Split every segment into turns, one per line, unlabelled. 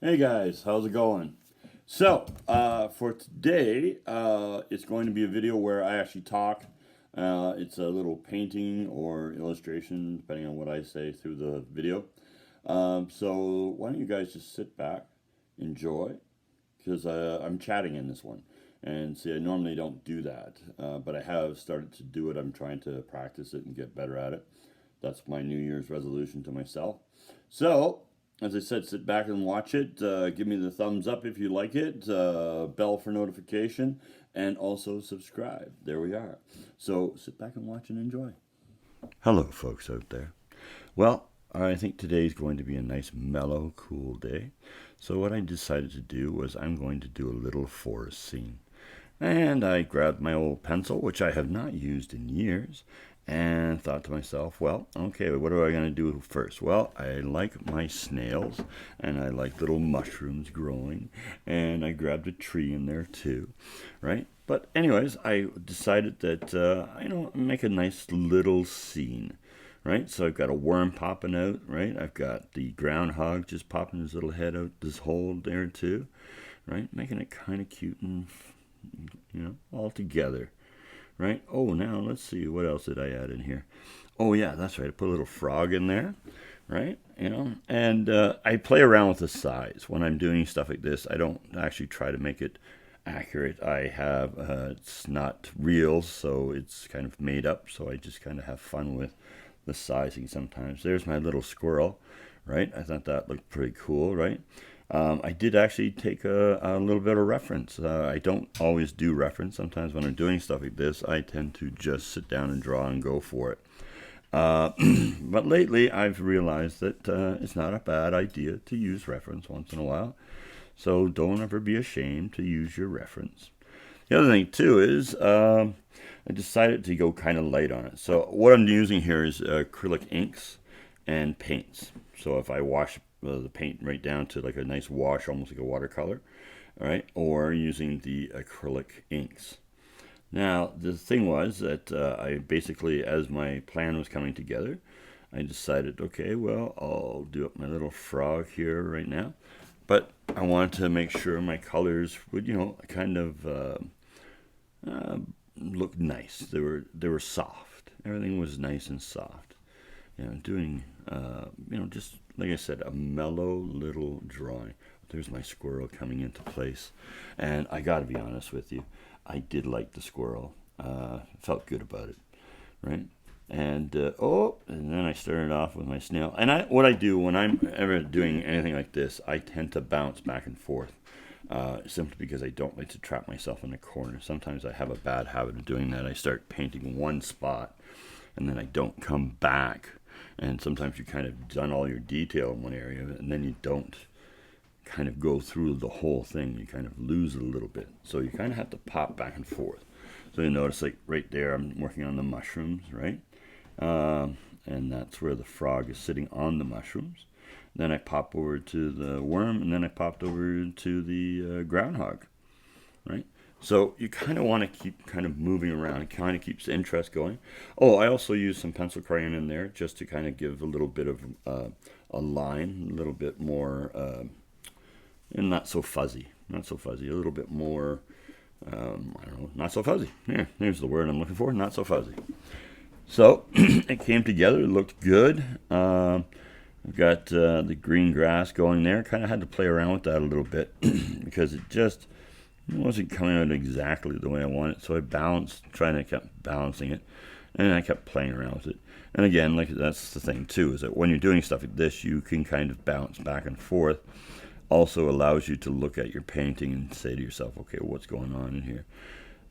Hey guys, how's it going? So, for today, it's going to be a video where I actually talk. It's a little painting or illustration, depending on what I say through the video. So, why don't you guys just sit back, enjoy, because I'm chatting in this one. And see, I normally don't do that, but I have started to do it. I'm trying to practice it and get better at it. That's my New Year's resolution to myself. So, as I said, sit back and watch it. Give me the thumbs up if you like it, bell for notification, and also subscribe. There we are. So sit back and watch and enjoy. Hello, folks out there. Well, I think today is going to be a nice, mellow, cool day. So what I decided to do was I'm going to do a little forest scene. And I grabbed my old pencil, which I have not used in years, and thought to myself, well, okay, what am I going to do first? Well, I like my snails, and I like little mushrooms growing, and I grabbed a tree in there too, right? But anyways, I decided that, make a nice little scene, right? So I've got a worm popping out, right? I've got the groundhog just popping his little head out this hole there too, right? Making it kind of cute and, all together. Right? Oh, now let's see, what else did I add in here? Oh, yeah, that's right. I put a little frog in there, right? And I play around with the size. When I'm doing stuff like this, I don't actually try to make it accurate. I have, it's not real, so it's kind of made up, so I just kind of have fun with the sizing sometimes. There's my little squirrel, right? I thought that looked pretty cool, right? I did actually take a little bit of reference. I don't always do reference. Sometimes when I'm doing stuff like this, I tend to just sit down and draw and go for it. But lately, I've realized that it's not a bad idea to use reference once in a while. So don't ever be ashamed to use your reference. The other thing, too, is I decided to go kind of light on it. So what I'm using here is acrylic inks and paints. So if I wash the paint right down to like a nice wash, almost like a watercolor, all right, or using the acrylic inks. Now, the thing was that I basically, as my plan was coming together, I decided, okay, well, I'll do up my little frog here right now. But I wanted to make sure my colors would, kind of look nice. They were soft. Everything was nice and soft. Doing, just like I said, a mellow little drawing. There's my squirrel coming into place. And I got to be honest with you, I did like the squirrel. Felt good about it, right? And, and then I started off with my snail. And what I do when I'm ever doing anything like this, I tend to bounce back and forth. Simply because I don't like to trap myself in a corner. Sometimes I have a bad habit of doing that. I start painting one spot, and then I don't come back. And sometimes you kind of done all your detail in one area, and then you don't kind of go through the whole thing. You kind of lose it a little bit. So you kind of have to pop back and forth. So you notice, like right there, I'm working on the mushrooms, right? And that's where the frog is sitting on the mushrooms. Then I pop over to the worm, and then I popped over to the groundhog, right? So you kind of want to keep kind of moving around. It kind of keeps the interest going. Oh, I also use some pencil crayon in there just to kind of give a little bit of a line, a little bit more, and not so fuzzy. Not so fuzzy. A little bit more, I don't know, not so fuzzy. Yeah, there's the word I'm looking for, not so fuzzy. So it came together. It looked good. I've got the green grass going there. Kind of had to play around with that a little bit because it wasn't coming out exactly the way I wanted. So I kept balancing it, and I kept playing around with it. And again, like that's the thing too, is that when you're doing stuff like this, you can kind of bounce back and forth. Also allows you to look at your painting and say to yourself, okay, what's going on in here?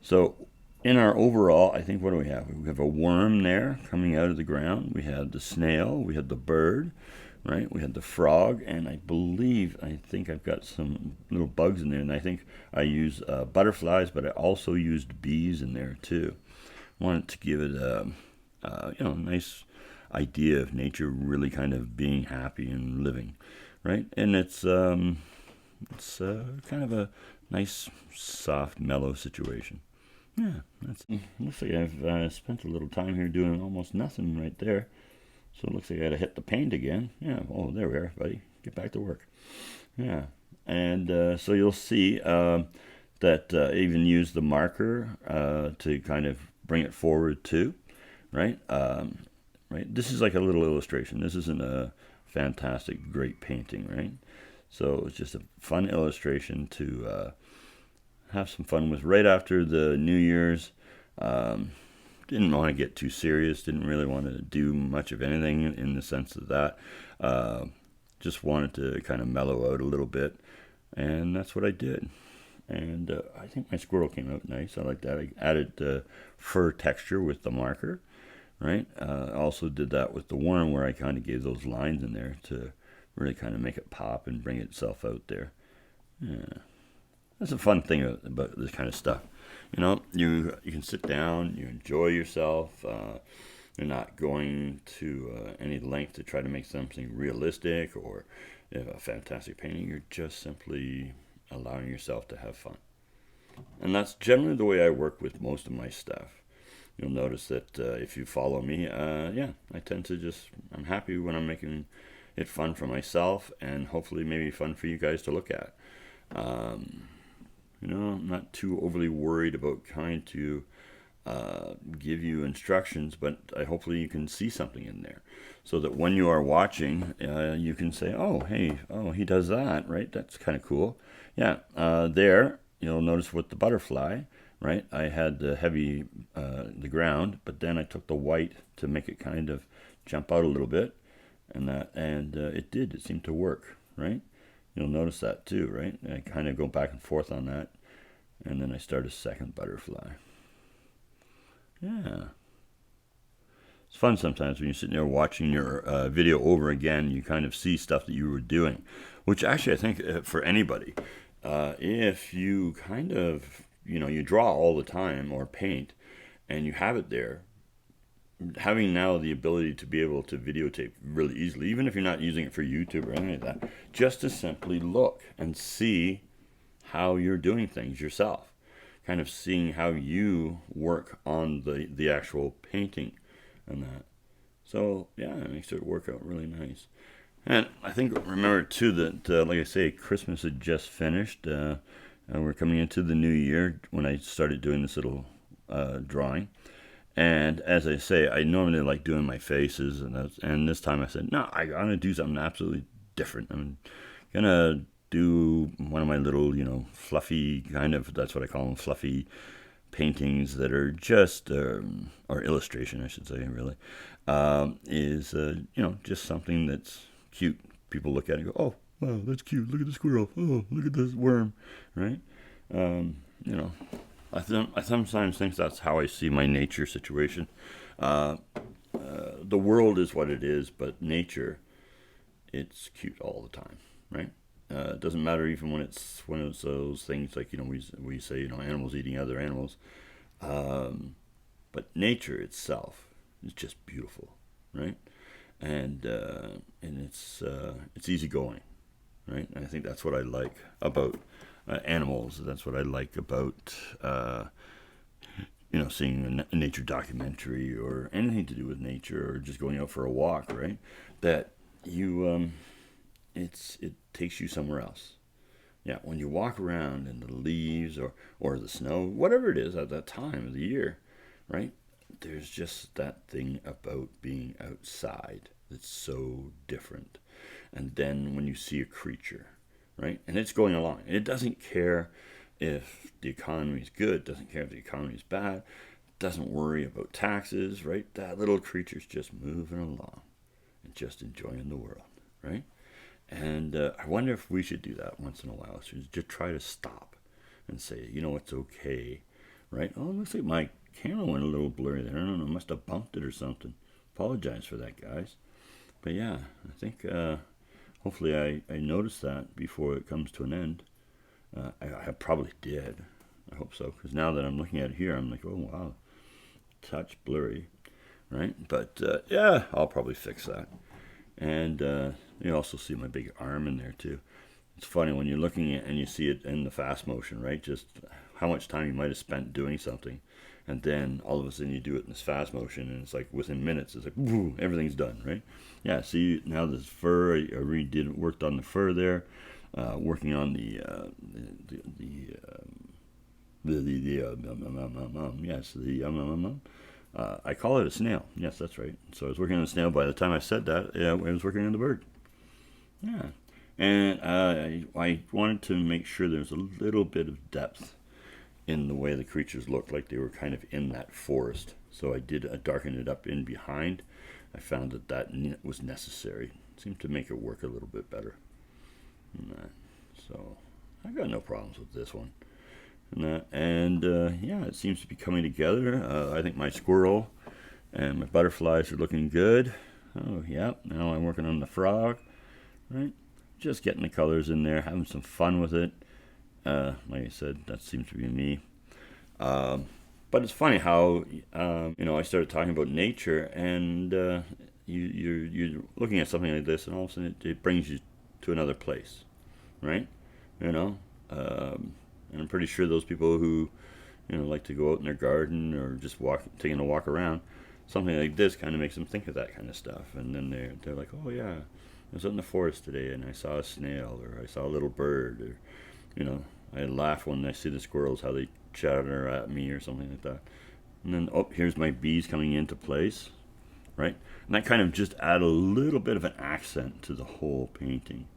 So in our overall, I think, what do we have? We have a worm there coming out of the ground. We had the snail. We had the bird, right? We had the frog. And I think I've got some little bugs in there. And I think I use butterflies, but I also used bees in there too. I wanted to give it a nice idea of nature really kind of being happy and living, right? And it's kind of a nice, soft, mellow situation. Yeah, looks like I've spent a little time here doing almost nothing right there. So it looks like I got to hit the paint again. Yeah, oh, there we are, buddy. Get back to work. Yeah, And so you'll see that I even use the marker to kind of bring it forward too, right? Right. This is like a little illustration. This isn't a fantastic, great painting, right? So it's just a fun illustration to have some fun with. Right after the New Year's, didn't want to get too serious. Didn't really want to do much of anything in the sense of that. Just wanted to kind of mellow out a little bit, and that's what I did. And I think my squirrel came out nice. I like that. I added fur texture with the marker, right? Also did that with the worm, where I kind of gave those lines in there to really kind of make it pop and bring itself out there. Yeah. That's a fun thing about this kind of stuff. You can sit down, you enjoy yourself. You're not going to any length to try to make something realistic or a fantastic painting. You're just simply allowing yourself to have fun. And that's generally the way I work with most of my stuff. You'll notice that if you follow me, I tend to I'm happy when I'm making it fun for myself and hopefully maybe fun for you guys to look at. I'm not too overly worried about trying to give you instructions, but hopefully you can see something in there so that when you are watching, you can say, he does that, right? That's kind of cool. Yeah, there, you'll notice with the butterfly, right? I had the heavy, the ground, but then I took the white to make it kind of jump out a little bit, and it did. It seemed to work, right? You'll notice that too, right? I kind of go back and forth on that, and then I start a second butterfly. Yeah. It's fun sometimes when you're sitting there watching your video over again, you kind of see stuff that you were doing, which actually I think for anybody, if you kind of, you draw all the time or paint and you have it there, having now the ability to be able to videotape really easily, even if you're not using it for YouTube or anything like that, just to simply look and see how you're doing things yourself, kind of seeing how you work on the actual painting and that. So yeah, it makes it work out really nice. And I think, remember too, that like I say, Christmas had just finished, and we're coming into the new year when I started doing this little drawing. And as I say, I normally like doing my faces, and this time I said, no, I'm going to do something absolutely different. I'm going to do one of my little, fluffy that's what I call them, fluffy paintings that are just, or illustration, I should say, really, is, just something that's cute. People look at it and go, oh, wow, that's cute. Look at the squirrel. Oh, look at this worm, right? I sometimes think that's how I see my nature situation. The world is what it is, but nature, it's cute all the time, right? It doesn't matter even when it's those things like, we say, animals eating other animals. But nature itself is just beautiful, right? And it's easygoing, right? And I think that's what I like about animals. That's what I like about seeing a nature documentary or anything to do with nature, or just going out for a walk, right? That you it takes you somewhere else. Yeah, when you walk around in the leaves or the snow, whatever it is at that time of the year, right? There's just that thing about being outside that's so different. And then when you see a creature, right? And it's going along. It doesn't care if the economy is good, doesn't care if the economy is bad, doesn't worry about taxes, right? That little creature's just moving along and just enjoying the world, right? And I wonder if we should do that once in a while. So just try to stop and say, it's okay, right? Oh, it looks like my camera went a little blurry there. I don't know, must have bumped it or something. Apologize for that, guys. But yeah, I think hopefully I noticed that before it comes to an end. I probably did. I hope so, because now that I'm looking at it here, I'm like, oh, wow, touch blurry, right? But yeah, I'll probably fix that. And you also see my big arm in there too. It's funny when you're looking at and you see it in the fast motion, right? Just how much time you might have spent doing something, and then all of a sudden you do it in this fast motion, and it's like within minutes, it's like, woo, everything's done, right? Yeah, see, now this fur, I worked on the fur there. working on the I call it a snail. Yes, that's right. So I was working on a snail. By the time I said that, yeah, I was working on the bird. Yeah, and I wanted to make sure there's a little bit of depth in the way the creatures looked, like they were kind of in that forest. So I darken it up in behind. I found that was necessary. It seemed to make it work a little bit better. So I got no problems with this one. And yeah, it seems to be coming together. I think my squirrel and my butterflies are looking good. Oh yeah, now I'm working on the frog. Right, just getting the colors in there, having some fun with it. Like I said, that seems to be me. But it's funny how I started talking about nature, and you're looking at something like this, and all of a sudden it brings you to another place, right? And I'm pretty sure those people who like to go out in their garden or just taking a walk around, something like this kind of makes them think of that kind of stuff, and then they're like, oh yeah, I was out in the forest today and I saw a snail, or I saw a little bird, or I laugh when I see the squirrels, how they chatter at me or something like that. And then, oh, here's my bees coming into place, right? And that kind of just add a little bit of an accent to the whole painting,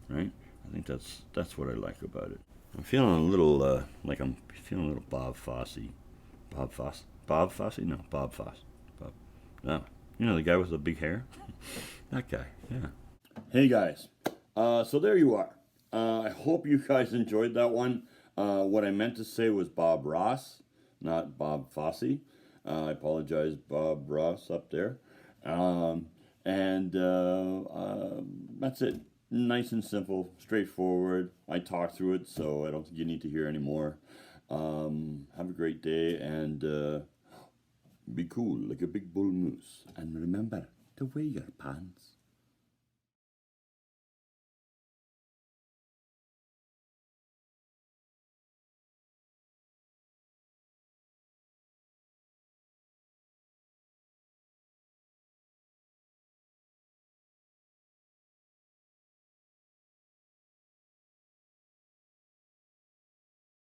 right? I think that's what I like about it. I'm feeling a little Bob Fosse. Bob Fosse? Bob Fosse? No, Bob Fosse. Bob. No. The guy with the big hair? That guy, yeah. Hey guys, so there you are. I hope you guys enjoyed that one. What I meant to say was Bob Ross, not Bob Fosse. I apologize, Bob Ross up there. That's it. Nice and simple, straightforward. I talked through it, so I don't think you need to hear any more. Have a great day, and be cool like a big bull moose. And remember to wear your pants.